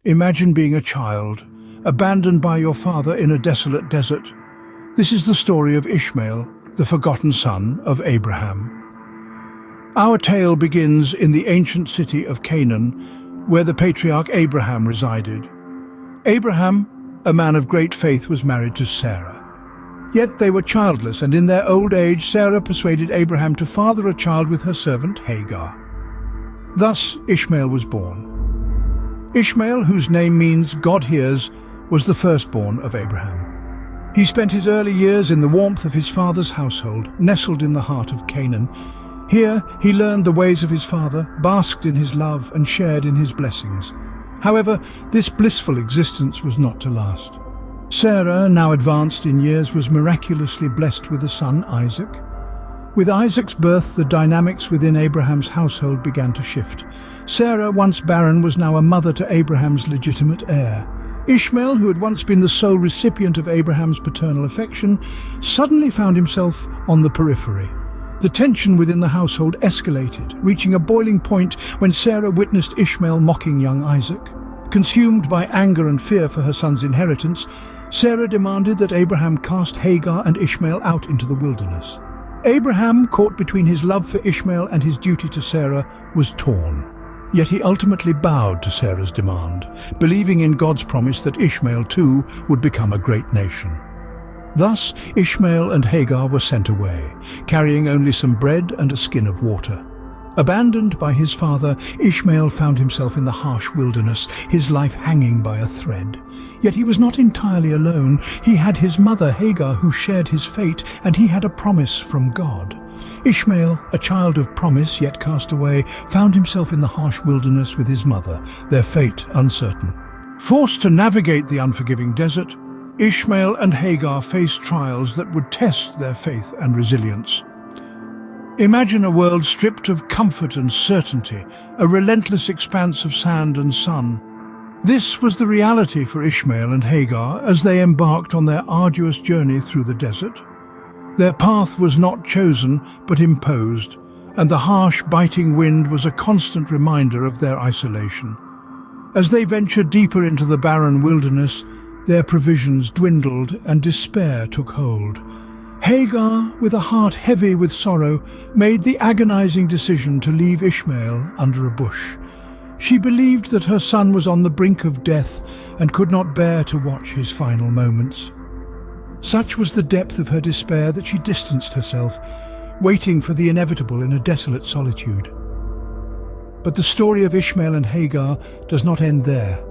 Imagine being a child, abandoned by your father in a desolate desert. This is the story of Ishmael, the forgotten son of Abraham. Our tale begins in the ancient city of Canaan, where the patriarch Abraham resided. Abraham, a man of great faith, was married to Sarah. Yet they were childless, and in their old age Sarah persuaded Abraham to father a child with her servant Hagar. Thus Ishmael was born. Ishmael, whose name means God hears, was the firstborn of Abraham. He spent his early years in the warmth of his father's household, nestled in the heart of Canaan. Here he learned the ways of his father, basked in his love, and shared in his blessings. However, this blissful existence was not to last. Sarah, now advanced in years, was miraculously blessed with a son, Isaac. With Isaac's birth, the dynamics within Abraham's household began to shift. Sarah, once barren, was now a mother to Abraham's legitimate heir. Ishmael, who had once been the sole recipient of Abraham's paternal affection, suddenly found himself on the periphery. The tension within the household escalated, reaching a boiling point when Sarah witnessed Ishmael mocking young Isaac. Consumed by anger and fear for her son's inheritance, Sarah demanded that Abraham cast Hagar and Ishmael out into the wilderness. Abraham, caught between his love for Ishmael and his duty to Sarah, was torn. Yet he ultimately bowed to Sarah's demand, believing in God's promise that Ishmael too would become a great nation. Thus, Ishmael and Hagar were sent away, carrying only some bread and a skin of water. Abandoned by his father, Ishmael found himself in the harsh wilderness, his life hanging by a thread. Yet he was not entirely alone. He had his mother Hagar, who shared his fate, and he had a promise from God. Ishmael, a child of promise yet cast away, found himself in the harsh wilderness with his mother, their fate uncertain. Forced to navigate the unforgiving desert, Ishmael and Hagar faced trials that would test their faith and resilience. Imagine a world stripped of comfort and certainty, a relentless expanse of sand and sun. This was the reality for Ishmael and Hagar as they embarked on their arduous journey through the desert. Their path was not chosen, but imposed, and the harsh, biting wind was a constant reminder of their isolation. As they ventured deeper into the barren wilderness, their provisions dwindled and despair took hold. Hagar, with a heart heavy with sorrow, made the agonizing decision to leave Ishmael under a bush. She believed that her son was on the brink of death and could not bear to watch his final moments. Such was the depth of her despair that she distanced herself, waiting for the inevitable in a desolate solitude. But the story of Ishmael and Hagar does not end there.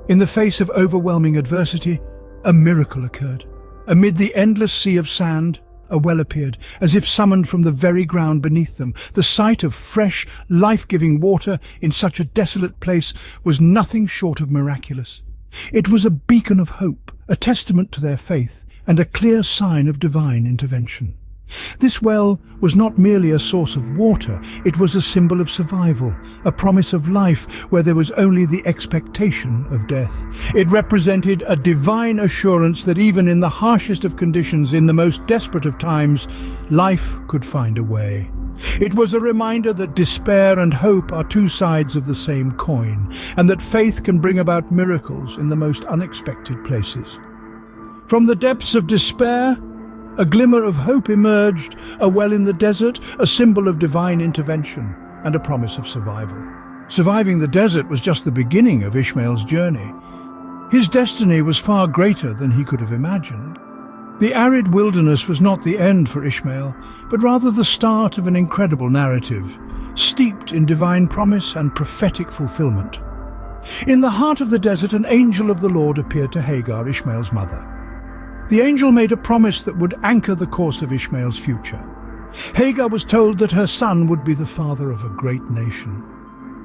In the face of overwhelming adversity, a miracle occurred. Amid the endless sea of sand, a well appeared, as if summoned from the very ground beneath them. The sight of fresh, life-giving water in such a desolate place was nothing short of miraculous. It was a beacon of hope, a testament to their faith, and a clear sign of divine intervention. This well was not merely a source of water, it was a symbol of survival, a promise of life where there was only the expectation of death. It represented a divine assurance that even in the harshest of conditions, in the most desperate of times, life could find a way. It was a reminder that despair and hope are two sides of the same coin, and that faith can bring about miracles in the most unexpected places. From the depths of despair, a glimmer of hope emerged, a well in the desert, a symbol of divine intervention, and a promise of survival. Surviving the desert was just the beginning of Ishmael's journey. His destiny was far greater than he could have imagined. The arid wilderness was not the end for Ishmael, but rather the start of an incredible narrative, steeped in divine promise and prophetic fulfillment. In the heart of the desert, an angel of the Lord appeared to Hagar, Ishmael's mother. The angel made a promise that would anchor the course of Ishmael's future. Hagar was told that her son would be the father of a great nation.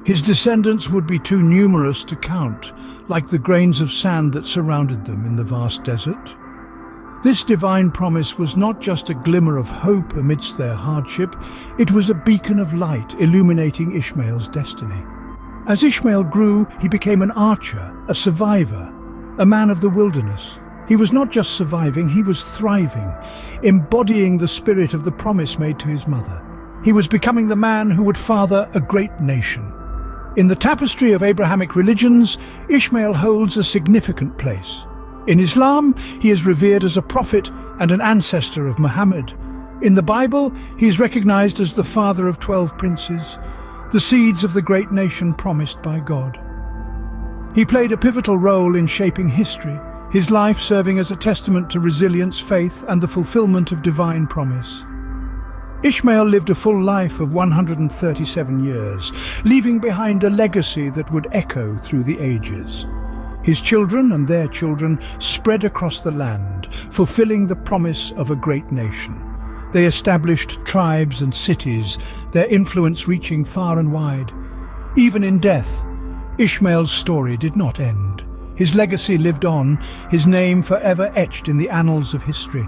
His descendants would be too numerous to count, like the grains of sand that surrounded them in the vast desert. This divine promise was not just a glimmer of hope amidst their hardship, it was a beacon of light illuminating Ishmael's destiny. As Ishmael grew, he became an archer, a survivor, a man of the wilderness. He was not just surviving, he was thriving, embodying the spirit of the promise made to his mother. He was becoming the man who would father a great nation. In the tapestry of Abrahamic religions, Ishmael holds a significant place. In Islam, he is revered as a prophet and an ancestor of Muhammad. In the Bible, he is recognized as the father of 12 princes, the seeds of the great nation promised by God. He played a pivotal role in shaping history, his life serving as a testament to resilience, faith, and the fulfillment of divine promise. Ishmael lived a full life of 137 years, leaving behind a legacy that would echo through the ages. His children and their children spread across the land, fulfilling the promise of a great nation. They established tribes and cities, their influence reaching far and wide. Even in death, Ishmael's story did not end. His legacy lived on, his name forever etched in the annals of history.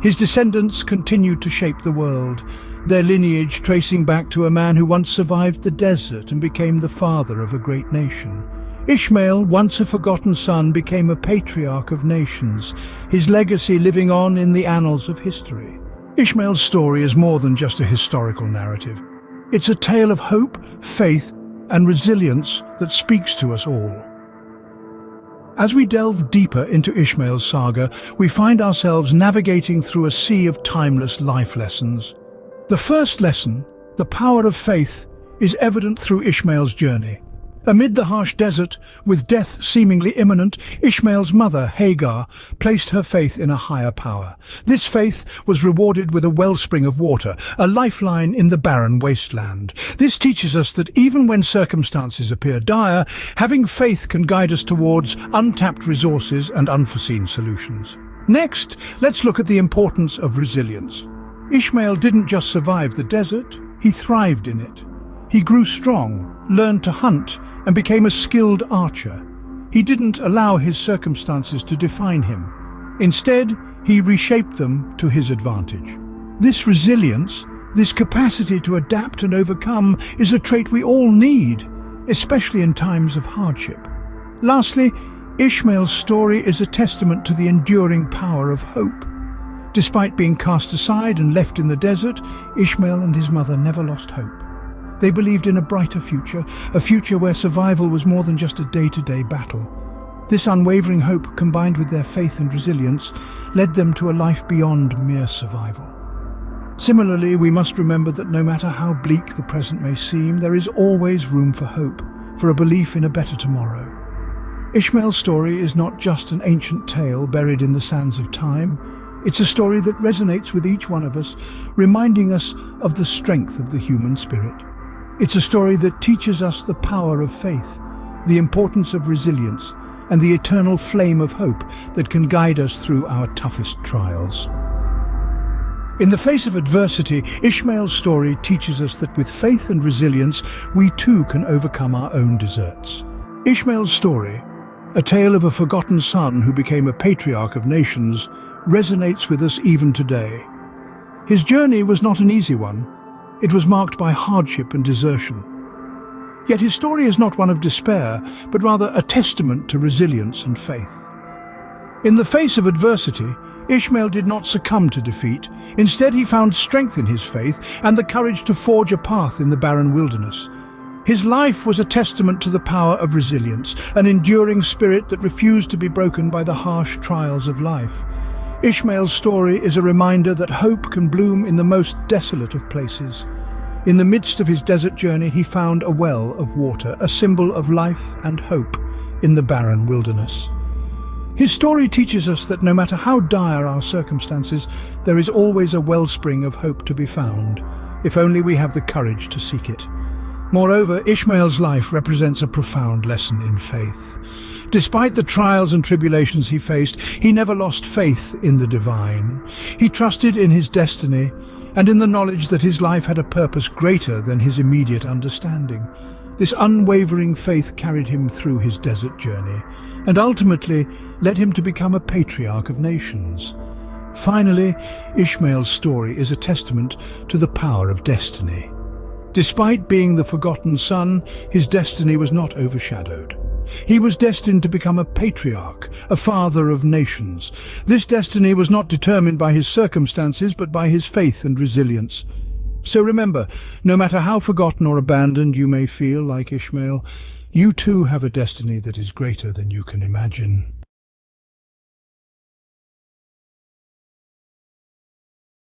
His descendants continued to shape the world, their lineage tracing back to a man who once survived the desert and became the father of a great nation. Ishmael, once a forgotten son, became a patriarch of nations, his legacy living on in the annals of history. Ishmael's story is more than just a historical narrative. It's a tale of hope, faith, and resilience that speaks to us all. As we delve deeper into Ishmael's saga, we find ourselves navigating through a sea of timeless life lessons. The first lesson, the power of faith, is evident through Ishmael's journey. Amid the harsh desert, with death seemingly imminent, Ishmael's mother, Hagar, placed her faith in a higher power. This faith was rewarded with a wellspring of water, a lifeline in the barren wasteland. This teaches us that even when circumstances appear dire, having faith can guide us towards untapped resources and unforeseen solutions. Next, let's look at the importance of resilience. Ishmael didn't just survive the desert, he thrived in it. He grew strong, learned to hunt, and became a skilled archer. He didn't allow his circumstances to define him. Instead, he reshaped them to his advantage. This resilience, this capacity to adapt and overcome, is a trait we all need, especially in times of hardship. Lastly, Ishmael's story is a testament to the enduring power of hope. Despite being cast aside and left in the desert, Ishmael and his mother never lost hope. They believed in a brighter future, a future where survival was more than just a day-to-day battle. This unwavering hope, combined with their faith and resilience, led them to a life beyond mere survival. Similarly, we must remember that no matter how bleak the present may seem, there is always room for hope, for a belief in a better tomorrow. Ishmael's story is not just an ancient tale buried in the sands of time. It's a story that resonates with each one of us, reminding us of the strength of the human spirit. It's a story that teaches us the power of faith, the importance of resilience, and the eternal flame of hope that can guide us through our toughest trials. In the face of adversity, Ishmael's story teaches us that with faith and resilience, we too can overcome our own deserts. Ishmael's story, a tale of a forgotten son who became a patriarch of nations, resonates with us even today. His journey was not an easy one. It was marked by hardship and desertion. Yet his story is not one of despair, but rather a testament to resilience and faith. In the face of adversity, Ishmael did not succumb to defeat. Instead, he found strength in his faith and the courage to forge a path in the barren wilderness. His life was a testament to the power of resilience, an enduring spirit that refused to be broken by the harsh trials of life. Ishmael's story is a reminder that hope can bloom in the most desolate of places. In the midst of his desert journey, he found a well of water, a symbol of life and hope in the barren wilderness. His story teaches us that no matter how dire our circumstances, there is always a wellspring of hope to be found, if only we have the courage to seek it. Moreover, Ishmael's life represents a profound lesson in faith. Despite the trials and tribulations he faced, he never lost faith in the divine. He trusted in his destiny and in the knowledge that his life had a purpose greater than his immediate understanding. This unwavering faith carried him through his desert journey and ultimately led him to become a patriarch of nations. Finally, Ishmael's story is a testament to the power of destiny. Despite being the forgotten son, his destiny was not overshadowed. He was destined to become a patriarch, a father of nations. This destiny was not determined by his circumstances, but by his faith and resilience. So remember, no matter how forgotten or abandoned you may feel like Ishmael, you too have a destiny that is greater than you can imagine.